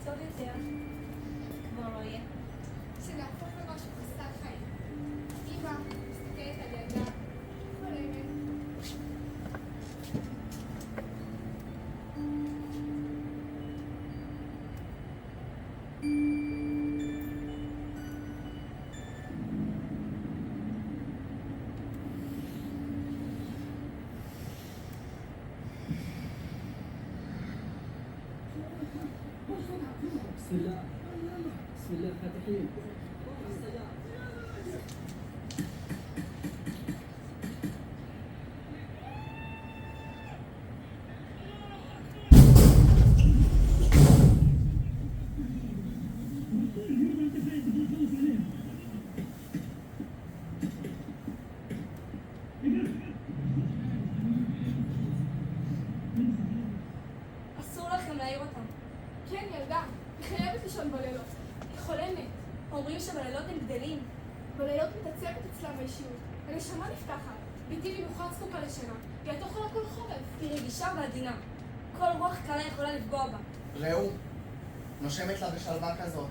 טוב יותר. כבר לא יהיה. שנהפוך למשהו חסר חיים. אמא מסתכלת על ילדה, חולמת. بسم الله بسم الله فاتحين אסור לכם להעיר אותם. כן, ילדה, היא חייבת לישון בלילות. היא חולמת. אומרים שבלילות הם גדלים. בלילות מתעצבת אצלה האישיות. הנשמה נפתחת. ביתי במיוחד זקוקה לשינה. והיא תאכלה כל חורף. היא רגישה ועדינה. כל רוח קלה יכולה לפגוע בה. ראו, נושמת לה בשלווה כזאת.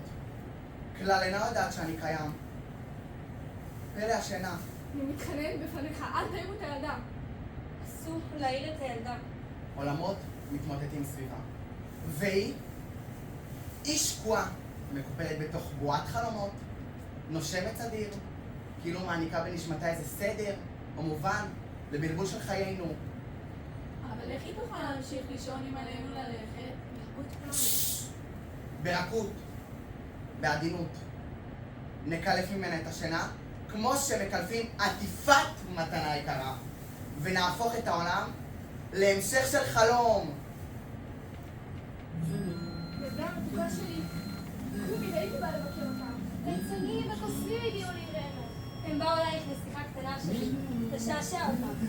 כלל אינה יודעת שאני קיים. פלא השינה. אני מתחננת בפניך, אל תעירו את הילדה. אסור להעיר את הילדה. עולמות מתמוטטים סביבה. והיא, היא שקועה, מקופלת בתוך בועת חלומות, נושמת סדיר, כאילו מעניקה בנשמתה איזה סדר, או מובן, לבלבול של חיינו. אבל איך היא תוכל להמשיך לישון אם עלינו ללכת? ברכות, בעדינות. נקלף ממנה את השינה, כמו שמקלפים עטיפת מתנה יקרה, ונהפוך את העולם להמשך של חלום. ילדה, המתוקה שלי. קומי, הייתי באה לבקר אותה. ליצנים וקוסמים הגיעו לעירנו. הם באו אלייך לשיחה קטנה שלי. תשעשע אותך.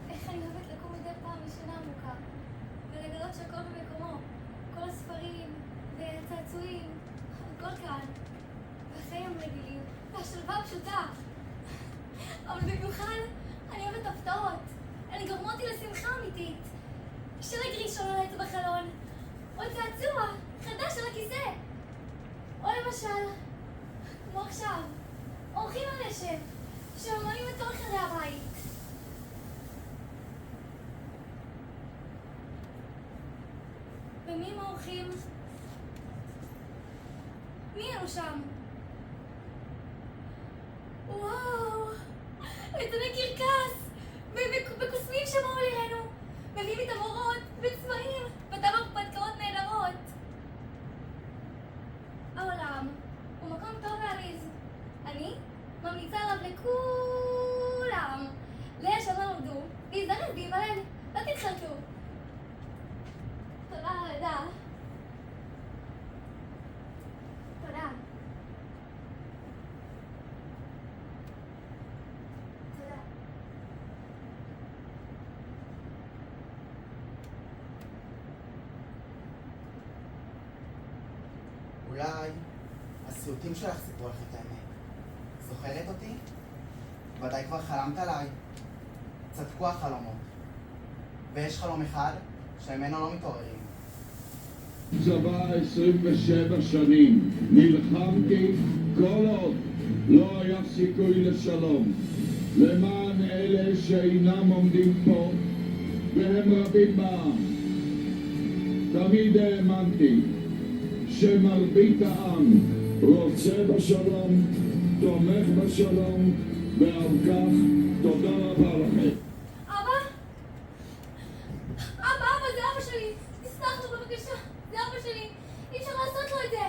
איך אני אוהבת לקום מדי פעם משינה עמוקה ולגלות שהכל במקומו, כל הספרים והצעצועים, הכל כאן, והחיים רגילים והשלווה פשוטה. אבל במיוחד אני אוהבת הפתעות, הן גורמות לי לשמחה אמיתית. שלג ראשון על העץ בחלון, או צעצוע חדש על הכיסא, או למשל, כמו עכשיו, אורחים על נשף שממלאים את כל חדרי הבית. ומי הם האורחים? מי אלו שם? וואו! ליצני קרקס! וקוסמים שבאו לירנו! מביאים איתם אורות וצבעים וטבק פתקאות נהדרות! העולם הוא מקום טוב ועליז. אני ממליצה עליו לכולם. לאלה שלא נולדו, להזדרז להיוולד, לא תתחלקו. תודה על הלידה. תודה. תודה. אולי הסיוטים שלך סיפרו לך את האמת. זוכרת אותי? ודאי כבר חלמת עליי. צדקו החלומות. ויש חלום אחד שממנו לא מתעוררים. צבא 27 שנים, נלחמתי כל עוד לא היה סיכוי לשלום. למען אלה שאינם עומדים פה, והם רבים בעם. תמיד האמנתי שמרבית העם רוצה בשלום, תומך בשלום, ועל כך תודה רבה לכם. אבא? אבא, זה אבא שלי! שלי. אי אפשר לעשות לו את זה.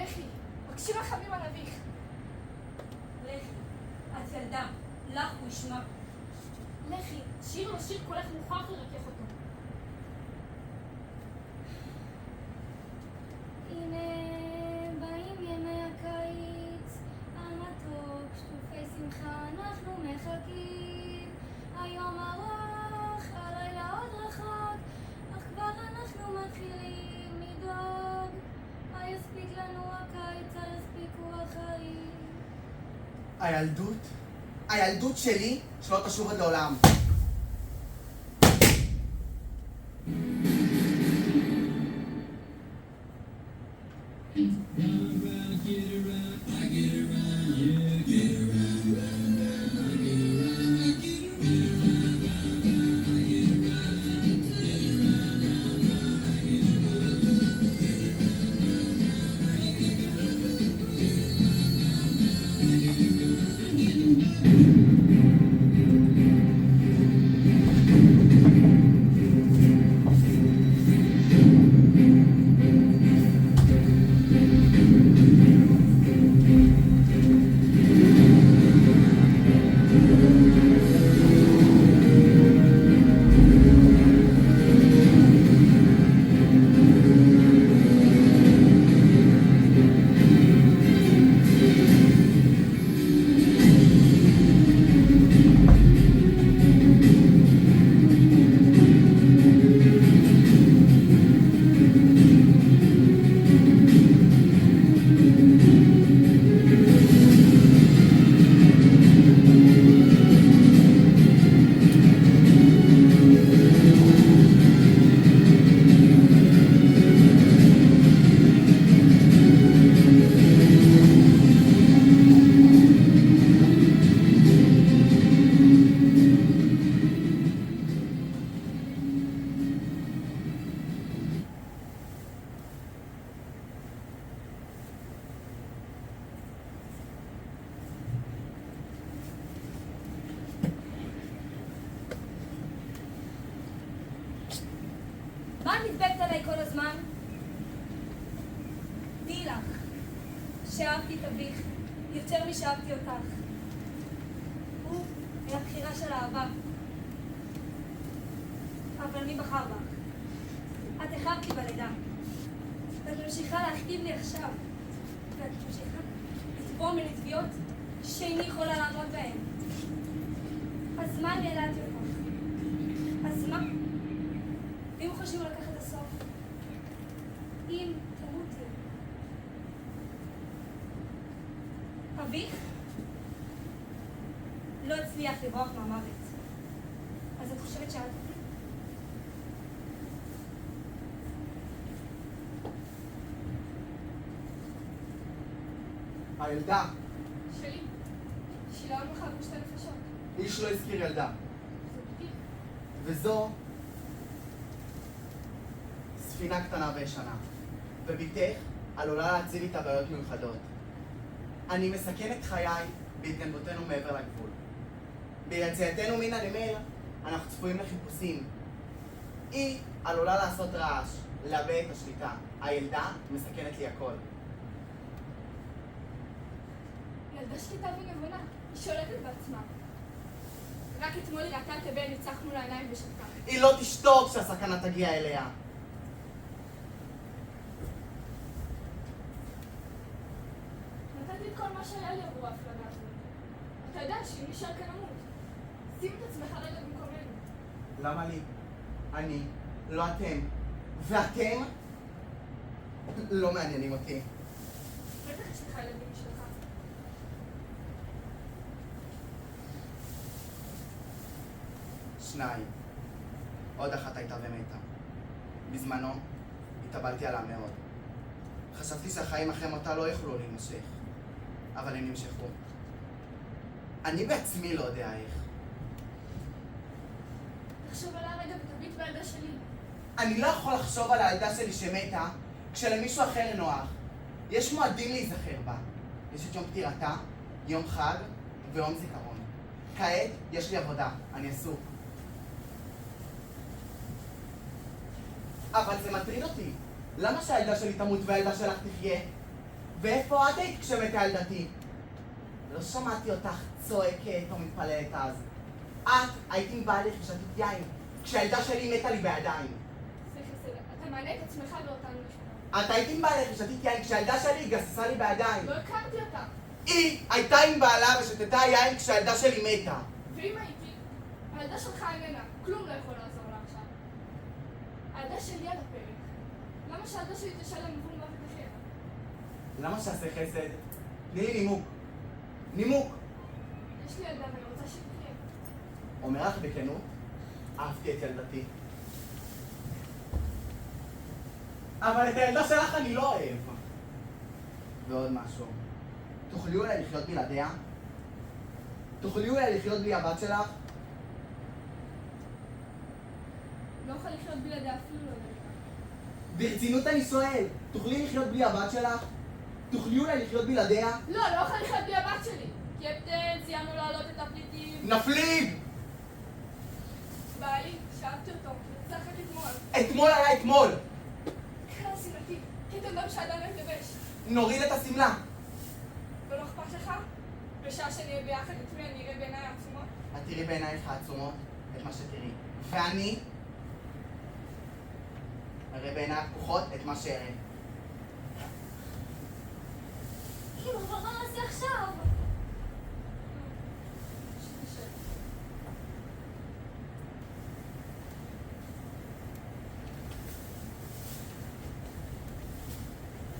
לכי, בקשי רחמים על אביך. לכי, את ילדה, לך הוא ישמע. לכי, שיר לו שיר קולך מוכרח לרכך אותו. הנה באים ימי הקיץ, המתוק, שטופי שמחה, אנחנו מחכים. היום ארוך, הלילה עוד רחוק, אך כבר אנחנו מתחילים לדאוג. מה יספיק לנו הקיץ, מה יספיקו החיים. הילדות שלי שלא תשוב עוד לעולם. מה נדבקת עליי כל הזמן? תהי לך, שאהבתי את אביך יותר משאהבתי אותך. הוא היה בחירה של אהבה. אבל מי בחר בך? את החרת לי בלידה. ואת ממשיכה להכתיב לי עכשיו. ואת ממשיכה לתבוע ממני תביעות שאיני יכולה לעמוד בהן. אז מה אני ילדתי אותך? אז מה? אם חושבים לקחת את הסוף, אם תמותי. אביך לא הצליח לברוח מהמוות. אז את חושבת שאת אותי? הילדה, שלי, שילם לך עבור 2 נפשות. איש לא הזכיר ילדה. זה בדיוק. וזו ספינה קטנה וישנה, וביתך עלולה להציב איתה בעיות מיוחדות. אני מסכן את חיי בהתגנבותנו מעבר לגבול. ביציאתנו מן הנמל אנחנו צפויים לחיפושים. היא עלולה לעשות רעש, לאבד את השליטה. הילדה מסכנת לי הכל. ילדה שקטה ונבונה, היא שולטת בעצמה. רק אתמול היא ראתה את הבן, ניצחנו לעיניים ושתקה. היא לא תשתוק כשהסכנה תגיע אליה. נתתי את כל מה שהיה לי עבור ההפלגה הזאת. אתה יודע שאם נשאר כאן למות, שים את עצמך רגע במקומנו. למה לי? אני, לא אתם. ואתם לא מעניינים אותי. בטח יש לך ילדים משלך. שניים. עוד אחת הייתה ומתה. בזמנו התאבלתי עליה מאוד. חשבתי שהחיים אחרי מותה לא יוכלו להימשך, אבל הם נמשכו. אני בעצמי לא יודע איך. תחשוב עליה רגע ותביט בילדה שלי. אני לא יכול לחשוב על הילדה שלי שמתה כשלמישהו אחר נוח. יש מועדים להיזכר בה. יש את יום פטירתה, יום חג ויום זיכרון. כעת יש לי עבודה, אני עסוק. אבל זה מטריד אותי. למה שהילדה שלי תמות והילדה שלך תחיה? ואיפה את היית כשמתה ילדתי? לא שמעתי אותך צועקת או מתפללת אז. את היית עם בעלך ושתית יין, כשהילדה שלי מתה לי בידיים. סליחה, אתה מעלה את עצמך ואותנו לשמוע. את היית עם בעלך ושתית יין, כשהילדה שלי גססה לי בידיים. לא הכרתי אותה. היא הייתה עם בעלה ושתתה יין כשהילדה שלי מתה. ואם הייתי, הילדה שלך איננה, כלום לא יכול לעזור לה עכשיו. הילדה שלי על הפרק. למה שהילדה שלי תשלם עבור מוות אחר? למה שעשה חסד? תני לי נימוק. נימוק. יש לי ילדה ואני רוצה שתחיה. אומר לך בכנות, אהבתי את ילדתי. אבל את הילדה שלך אני לא אוהב. ועוד משהו. תוכלי אולי לחיות בלעדיה? תוכלי אולי לחיות בלי הבת שלך? לא יכול לחיות בלעדיה אפילו לא יודע. ברצינות אני שואל, תוכלי לחיות בלי הבת שלך? תוכלי אולי לחיות בלעדיה? לא יכול לחיות בלי הבת שלי. קפטן, סיימנו להעלות את הפליטים. נפליג! בעלי, שאלתי אותו, כי רצה אחרי אתמול. אתמול היה אתמול! כלל סינתי, כתם דם שאדם לא יתלבש. נוריד את השמלה. ולא אכפת לך? בשעה שנהיה ביחד איתי אני אראה בעיניי העצומות. את תראי בעינייך העצומות את מה שתראי. ואני אראה בעיניי הפקוחות את מה שאראה. אמא, אבל מה נעשה עכשיו?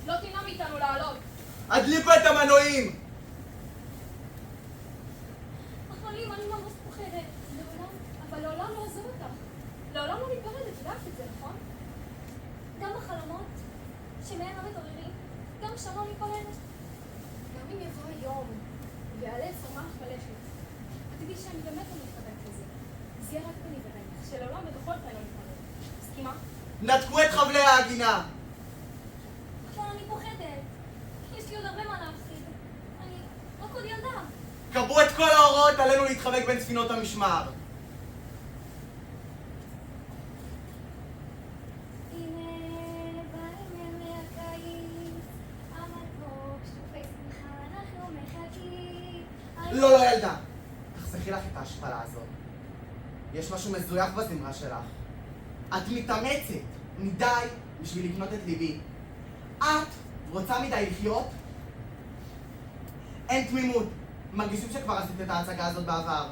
לא תמנע מאיתנו לעלות. הדליקו את המנועים! אבל אמא, אני ממש פוחדת. אבל לעולם לא עזוב אותך. לעולם לא ניפרד, את יודעת את זה, נכון? גם בחלומות, שמהם לא מתעוררים, גם שם לא מתפללת. גם אם יבוא היום, ויאלץ ממש בלכת. תדעי שאני באמת לא מתכוונת לזה. זה יהיה רק ביני ובינך, שלעולם ובכל פעם לא נתפרד. מסכימה? נתקו את חבלי העגינה! אבל אני פוחדת. יש לי עוד הרבה מה להפחיד. אני רק עוד ילדה. קבעו את כל האורות, עלינו להתחבק בין ספינות המשמר. הנה באים ימי הקיץ, המתוק שופט שמחה, אנחנו מחכים. לא, לא ילדה. תחסכי לך את ההשפלה הזאת. יש משהו מזויף בזמרה שלך. את מתאמצת מדי בשביל לקנות את ליבי. את רוצה מדי לחיות? אין תמימות. מרגישים שכבר עשית את ההצגה הזאת בעבר.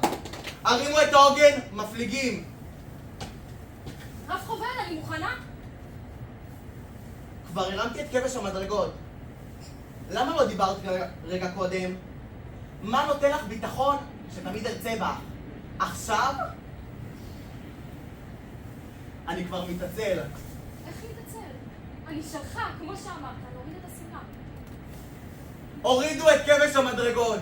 הרימו את העוגן, מפליגים. רב חובל, אני מוכנה? כבר הרמתי את כבש המדרגות. למה לא דיברת רגע קודם? מה נותן לך ביטחון שתמיד ארצה בך? עכשיו? אני כבר מתעצל. איך להתעצל? אני שלך, כמו שאמרת, להוריד את השמלה. הורידו את כבש המדרגות.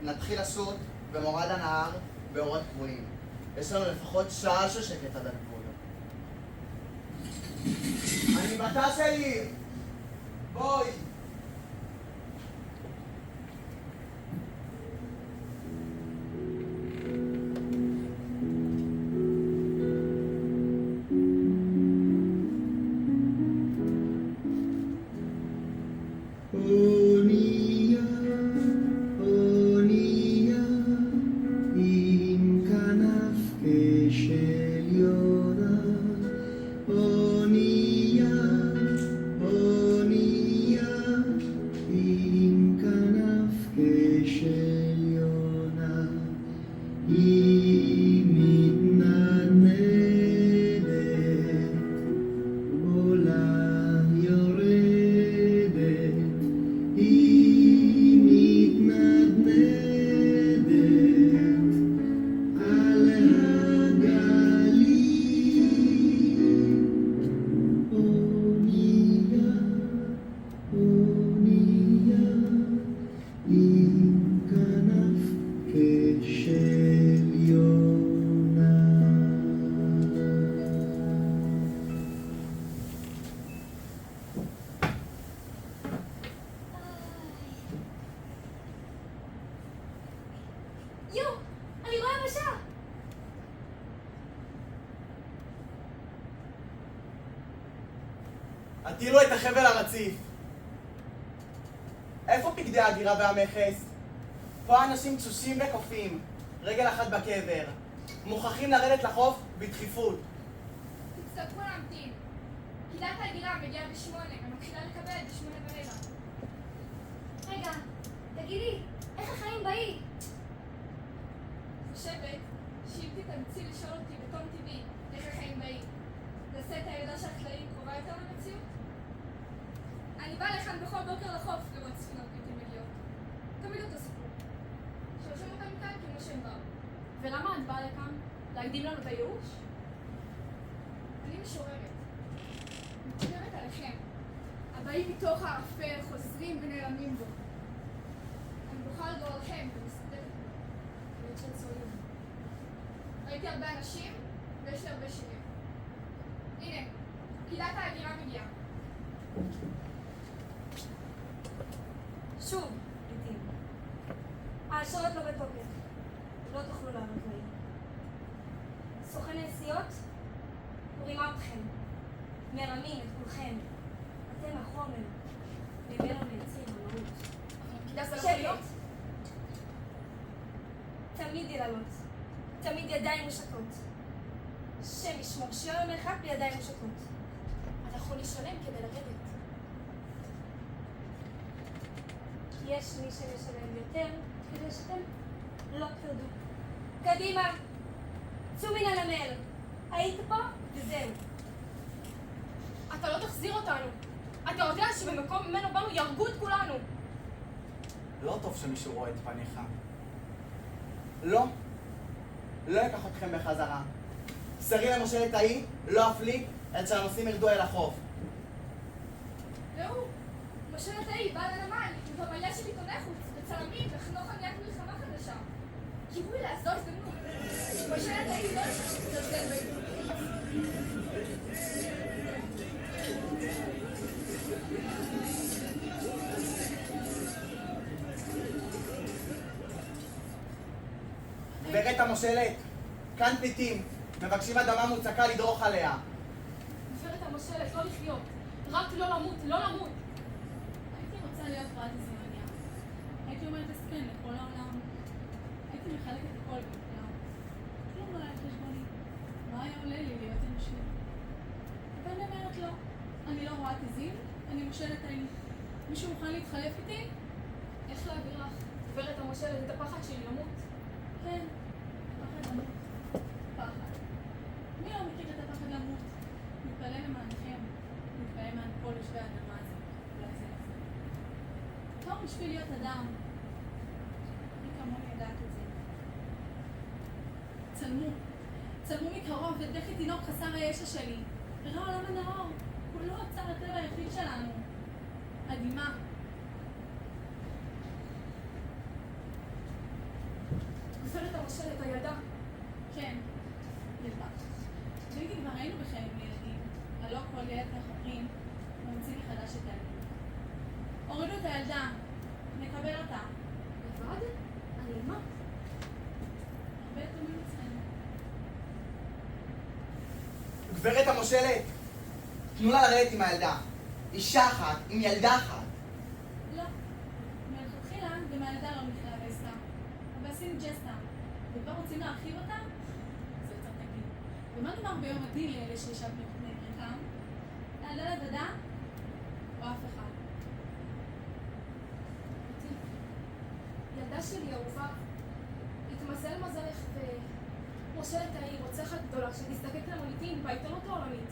נתחיל לשוט במורד הנהר באורות קבועים. יש לנו לפחות שעה של שקט עד הגבול. אני בתא שלי! בואי! אונייה, אונייה, עם כנף כשל יונה. אונייה, אונייה, עם כנף כשל יונה. היא מתנדנדת, עולה יורדת. היא מתנדנדת על הגלים. אונייה, אונייה, עם כנף כשל הטילו את החבל הרציף. איפה פקדי ההגירה והמכס? פה אנשים תשושים וקופים, רגל אחת בקבר. מוכרחים לרדת לחוף בדחיפות. תצטרכו להמתין. פקידת ההגירה מגיעה ב8 ומתחילה לקבל ב8:15. רגע, תגידי, איך החיים באי? חושבת שאם תתאמצי לשאול אותי בתום טבעי איך החיים באי, תעשה את הילדה שהחקלאים קרובה יותר למציאות? אני באה לכאן בכל בוקר לחוף לראות ספינות בלתי מגיעות. תמיד אותו סיפור. שולחים אותם מכאן כמו שהם באו. ולמה את באה לכאן? להקדים לנו את הייאוש? אני משוררת. מדברת עליכם. הבאים מתוך הערפל חוזרים ונעלמים בו. אני בוכה על גורלכם ומסתדרת בו. להיות של צועדים. ראיתי הרבה אנשים ויש לי הרבה שירים. הנה, פקידת ההגירה מגיעה. שוב, לעתים. האשרות לא בתוקף. לא תוכלו לעלות לעיר. סוכני נסיעות, רימה אתכם. מרמים את כולכם. אתם החומר. ממנו מייצרים המהות. פקידה זה לא יכול להיות? תמיד יללות. תמיד ידיים מושטות. שם ישמור שיום המרחק בידיים מושטות. אנחנו נשלם כדי לרדת. יש מי שמשלם יותר כדי שאתם לא תרדו. קדימה, צאו מן הנמל. היית פה וזהו. אתה לא תחזיר אותנו. אתה יודע שבמקום ממנו באנו יהרגו את כולנו. לא טוב שמישהו רואה את פניך. לא. לא אקח אתכם בחזרה. סרי למושלת ההיא, לא אפליג, עד שהנוסעים ירדו אל החוף. ראו, מושלת ההיא באה לנמל, עם פמליה של עיתוני חוץ, וצלמים, לחנוך עניית מלחמה חדשה. קיווי לה, זו הזדמנות. מושלת ההיא לא תזלזל בהזדמנות. גברת המושלת, כאן פליטים, מבקשים אדמה מוצקה לדרוך עליה. גברת המושלת, לא לחיות. רק לא למות, לא למות. הייתי רוצה להיות פרט זמניה. הייתי אומרת הסכן לכל העולם. הייתי מחלקת הכל בכולם. כלום לא היה חשבוני. מה היה עולה לי להיות אנושית? אבל אני אומרת לא. אני לא רואה תזים, אני מושלת ההיא. מישהו מוכן להתחלף איתי? איך להעביר לך, גברת המושלת, את הפחד שלי למות? כן. פחד למות. פחד. מי לא מכיר את הפחד למות? מתפלל למענכם. מתפלל למען כל יושבי האדמה הזאת. אולי זה לזה. טוב בשביל להיות אדם. אני כמוני יודעת את זה. צלמו. צלמו מקרוב את בכי תינוק חסר הישע שלי. הראה עולם הנאור. הוא לא עצר הטבע היחיד שלנו. הדמעה. גברת המושלת, הילדה. כן. ילדה. ואם כבר היינו בחיים ילדים, הלא כל ילד כחברים, ממציא מחדש את הילדים. הורידו את הילדה. נקבל אותה. לבד? אני אימה. הרבה יתומים אצלנו. גברת המושלת, תנו לה לרדת עם הילדה. אישה אחת עם ילדה אחת. לא. מלכתחילה גם הילדה לא נכללה בעסקה. אבל עשינו ג'סטה. וכבר רוצים להרחיב אותה? זה יותר תגיד. ומה נאמר ביום הדין לאלה שישב בני ברקם? הילדה לבדה? או אף אחד? ילדה שלי אהובה. התמזל מזלך ומושלת ההיא רוצחת גדולה שתזדקק למוניטין בעיתונות העולמית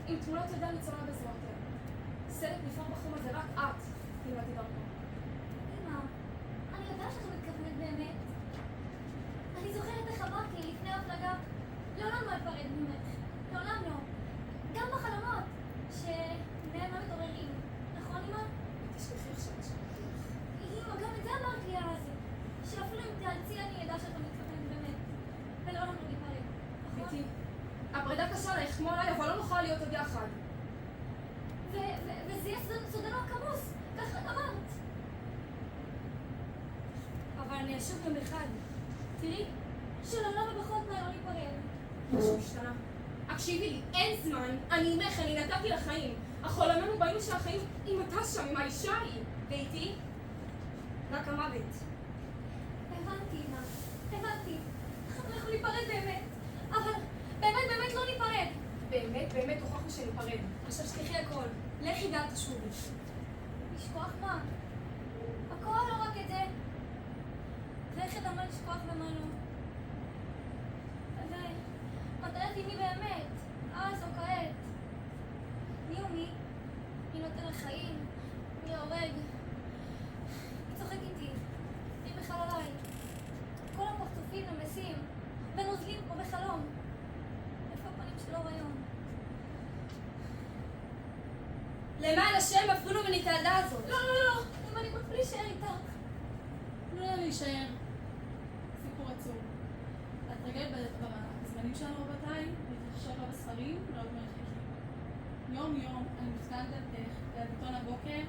עם תמונות ילדה ניצולה בזרועותיה. סרט נפלא בחום הזה, רק את תלמדי דרכו. אמא, אני יודעת שאת מתכוונת באמת. אני זוכרת איך אמרת לי לפני ההפלגה, לעולם לא אפרד ממך. לעולם לא. גם בחלומות, שמהם לא מתעוררים. נכון, אמא? תשכחי עכשיו שאמרתי לך. אמא, גם את זה אמרת לי אז. שאפילו אם תאלצי אני אדע שאתה מתכוונת באמת. ולעולם לא ניפרד. נכון? ביתי, הפרידה קשה לך, כמו עליי, אבל לא נוכל להיות עוד יחד. וזה יהיה סודנו הכמוס. ככה את אמרת. אבל אני אשוב יום אחד. תראי, שלעולם ובכל תנאי לא ניפרד. משהו השתנה. הקשיבי לי, אין זמן, אני אימך, אני נתתי לחיים. אך עולמנו באינו שהחיים אם אתה שם, אם האישה היא. ואיתי? רק המוות. הבנתי, אמא. הבנתי. אנחנו ניפרד באמת. אבל באמת לא ניפרד. באמת הוכחנו שניפרד. עכשיו שכחי הכל. לכי ואל תשובי. לשכוח מה? הכל לא רק את זה. ואיך ידע מה לשכוח ומה לא. ומתי את אימי באמת? אז או כעת? מי הוא מי? מי נותן לחיים? מי ההורג? מי צוחק איתי? מי בכלל עליי? כל הפרצופים נמסים ונוזלים פה בחלום. איפה הפנים של אור היום? למען השם, הפרינו ממני את הילדה הזאת. לא. אם אני רוצה להישאר איתך. תנו לה להישאר. סיפור עצוב. את רגלת בזמנים שלנו בבתיים, להתרחשב לה בספרים ולא במרחקים. יום אני מסתכלת על עיתון הבוקר.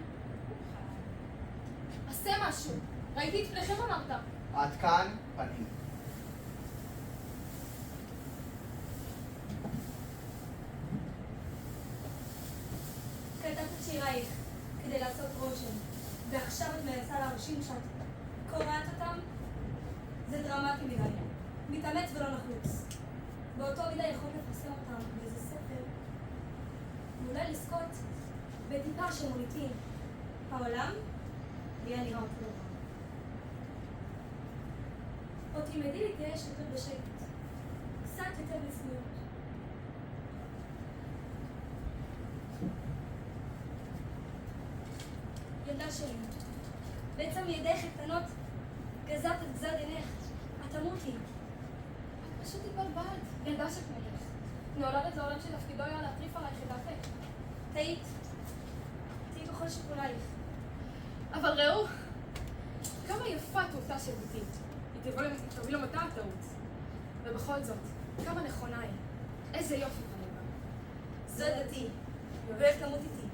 עשה משהו. ראיתי את פניכם אמרת. עד כאן, פנים. כתבת את שירייך כדי לעשות רושם, ועכשיו את מנסה להרשים שאת קוראת אותם? זה דרמטי מדי, מתאמץ ולא נחוץ. באותו מידה יכולת לפרסם אותם באיזה ספר, ואולי לזכות בטיפה של מוניטין. העולם יהיה נראה אותו דבר. או תלמדי להתייאש יותר בשקט, קצת יותר בצניעות. ילדה שלי, בעצם ידייך הקטנות גזרת את גזר דינך. את תמותי. את פשוט התבלבלת. ילדה שכמותך. נולדת לעולם שתפקידו היה להטריף עלייך את דעתך. טעית. טעית בכל שיקולייך. אבל ראו, כמה יפה תעותה של ביתי. היא תביא לו מתי הטעות. ובכל זאת, כמה נכונה היא. איזה יופי בנבה. זו דתי, ואוהב תמות איתי.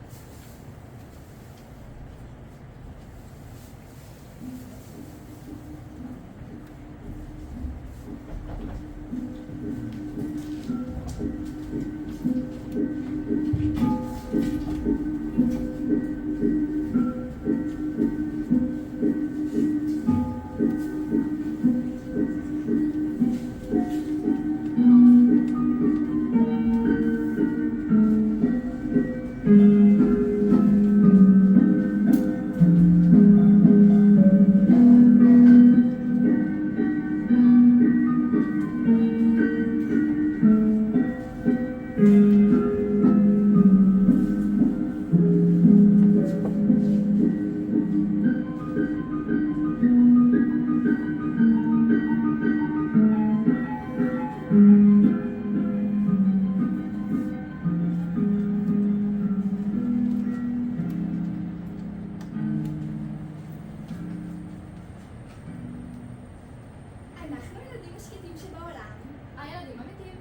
אנחנו הילדים השקטים שבעולם, הילדים אמיתיים.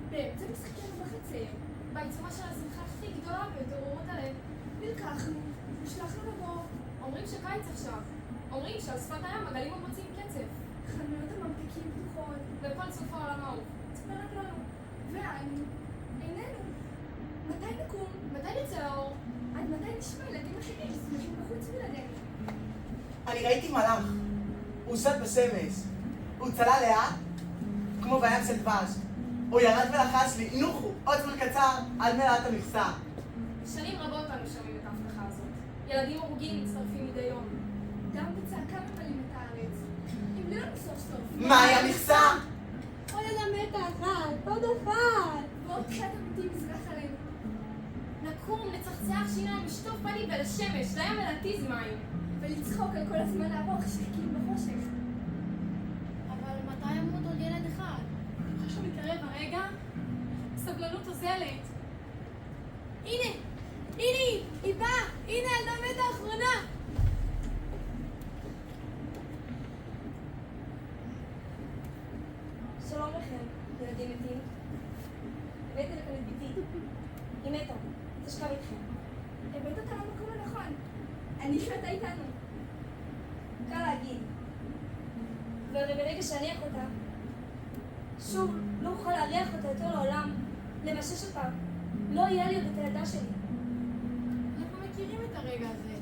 באמצע משחקנו בחצר, בעיצומה של השמחה הכי גדולה והתעוררות הלב, נלקחנו, נשלחנו לבוא. אומרים שקיץ עכשיו. אומרים שעל שפת הים הגלים עוד מוצאים קצב. חנויות הממתיקים פתוחות, וכל סוף העולם האהוב. צפה רק לנו. ואנו, איננו. מתי נקום? מתי נצא לאור? עד מתי נשמע ילדים אחרים שמחים בחוץ בלעדינו? אני ראיתי מלאך. הוא שט בשמש. הוא צלל לאט, כמו בים של דבש. הוא ירד ולחש לי, נוחו, עוד זמן קצר, עד מלאת המכסה. שנים רבות אנו שומעים את ההבטחה הזאת. ילדים הרוגים מצטרפים מדי יום. דם וצעקה ממלאים את הארץ. אם לנו סוף סוף. מהי המכסה? עוד מתה אחת, עוד אחת. ועוד תחילת המתים מזרח עלינו. נקום, נצחצח שיניים, לשטוף פנים ולשמש, לים ולהתיז מים. ולצחוק על כל הזמן הארוך שחיכים בחושך. אבל מתי ימות עוד ילד אחד? עכשיו מתקרב הרגע, סבלנות עוזלת. הנה, היא באה! הנה ילדה מתה האחרונה! שלום לכם, ילדים מתים. הבאתי לכם את ביתי. היא מתה, תשכב איתכם. הבאת אותה למקום הנכון. אני שאתה איתנו. קל להגיד. והרי ברגע שאניח אותה, שוב לא אוכל להריח אותה יותר לעולם, למשש אותה. לא יהיה לי עוד את הילדה שלי. את הרגע הזה.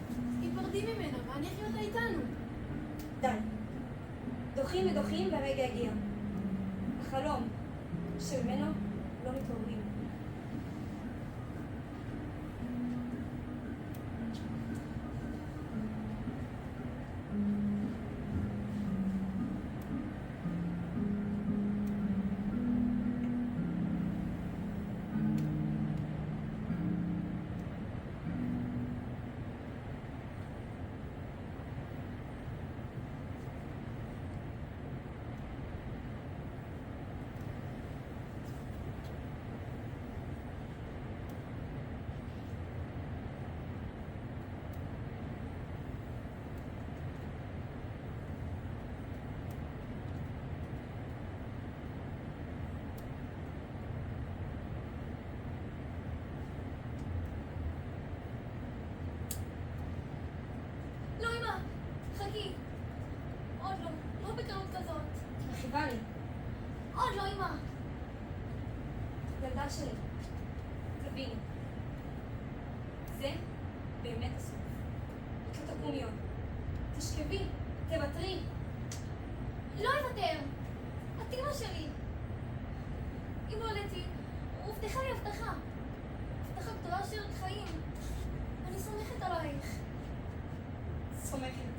תיפרדי ממנה ואני אחיה אותה איתנו. די. דוחים ודוחים והרגע הגיע. החלום שממנו לא מתעוררים. לא, אמא, חכי. עוד לא, לא בקלות כזאת. רכיבה לי, עוד לא, אמא. ילדה שלי. תביני. זה באמת הסוף. את לא תקומי עוד. תשכבי, תוותרי. לא אוותר. את אמא שלי. אם הולדתי, הובטחה לי הבטחה. הבטחה גדולה של חיים. אני סומכת עלייך. סומכת.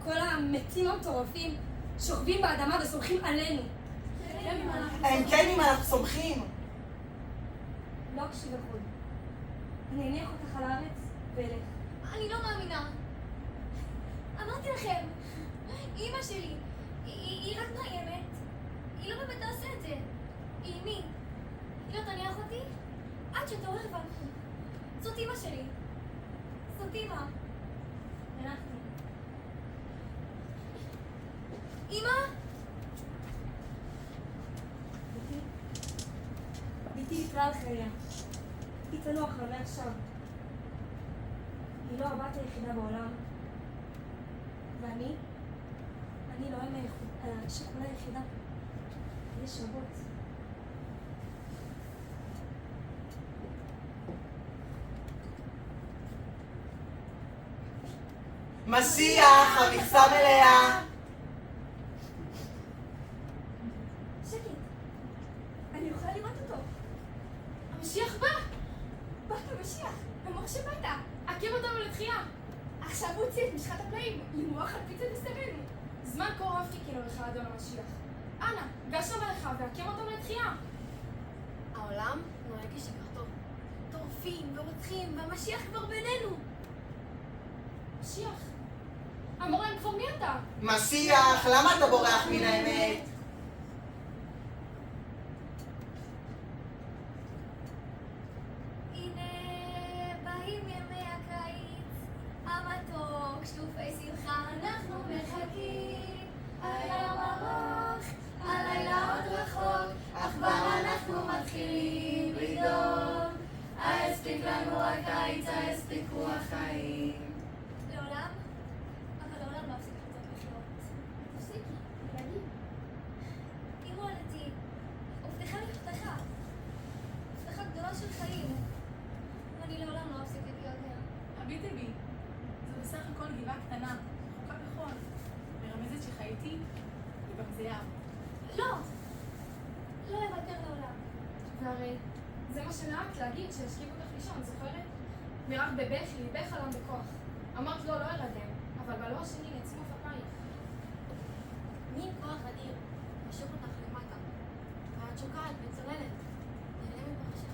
כל המתים המטורפים שוכבים באדמה וסומכים עלינו. הם כן אם אנחנו סומכים. לא אקשיב לחוד. אני אניח אותך על הארץ ואלך. אני לא מאמינה. אמרתי לכם, אמא שלי, היא רק מאיימת. היא לא באמת תעשה את זה. היא מי? היא לא תניח אותי? עד שתעורר ואנחנו. זאת אמא שלי. זאת אמא. הנחתי. אמא? ביתי ויתרה על חייה. היא תנוח לה מעכשיו. היא לא הבת היחידה בעולם. ואני לא האם השכולה היחידה. יש שוות. משיח, המכסה מלאה. שקט. אני יכולה לראות אותו. המשיח בא! בא המשיח! המוח שבאת! עקב אותנו לתחייה! עכשיו הוא הוציא את משחת הפלאים, למרוח על פיצה בסתרנו. זמן כה רב חיכינו לך, אדון המשיח. אנא, גש רבה לך ועקב אותנו לתחייה! העולם נוהג כשגרתו. טורפים ורוצחים, והמשיח כבר בינינו. משיח? המורן, כבר מי אתה? משיח, למה אתה בורח מן האמת? הנה באים ימי הקיץ, המתוק, שטופי שמחה, אנחנו מחכים. היום ארוך, הלילה עוד רחוק, אך כבר אנחנו מתחילים לדאוג. הספיק לנו הקיץ, הספיקו החיים. לעולם? אבל לעולם לא אפסיק לרצות לחיות. תפסיקי, תירגעי. אם הולדתי, הובטחה לי הבטחה. הבטחה גדולה של חיים. ואני לעולם לא אפסיק להתגעגע. הביטי בי, זו בסך הכל גבעה קטנה, רחוקה בחול, מרמזת שחייתי וגם זה יער. לא! לא לוותר לעולם. והרי זה מה שנהגת להגיד שהשכיב אותך לישון, זוכרת? מרק בבכי, ליבך חלם בכוח. אמרת לו לא ארדם, אבל בעלו השני נעצמו כפייך. אני עם כוח אדיר, משוך אותך למטה. ואת שוקעת וצוללת. נעלמת בחשיכה.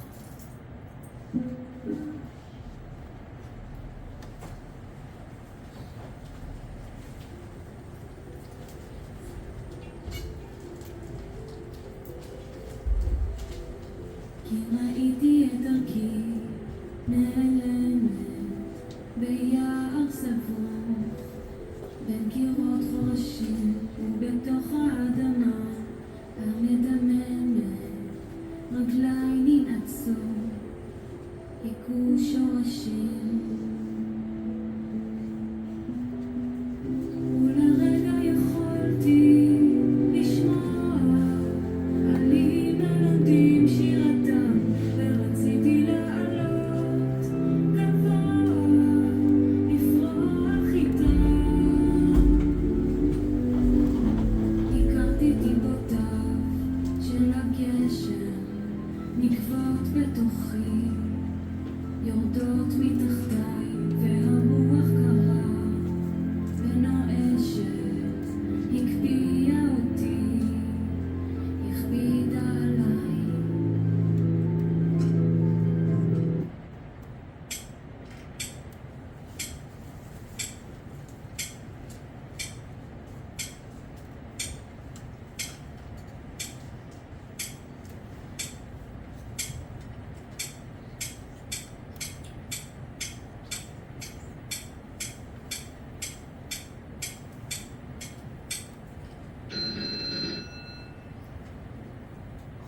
כי ראיתי את דרכי נעלמת ביער סבוך בין קירות חורשים ובתוך האדמה המדממת רגליי ננעצו היכו שורשים ולרגע יכולתי לשמוע עלים מלודים שירתם ורציתי לעלות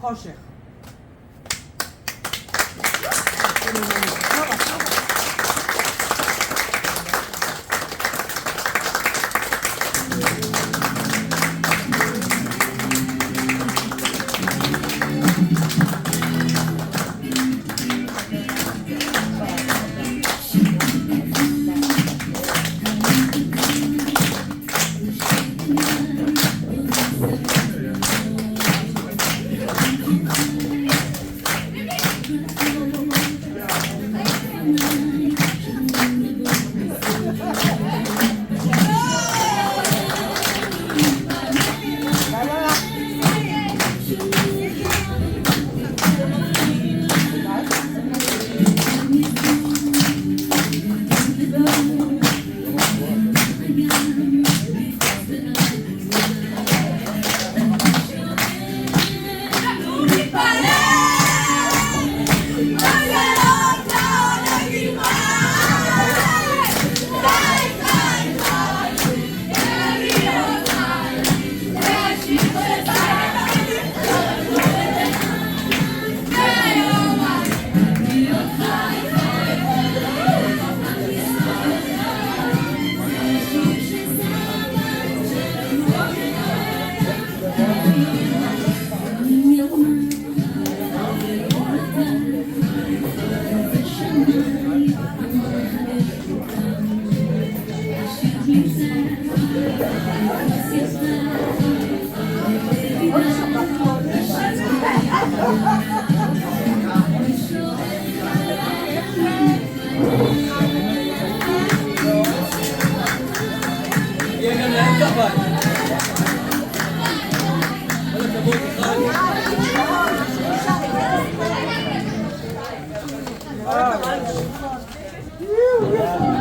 חושך. יהיה גם להם כבוד. כל הכבוד, מיכל.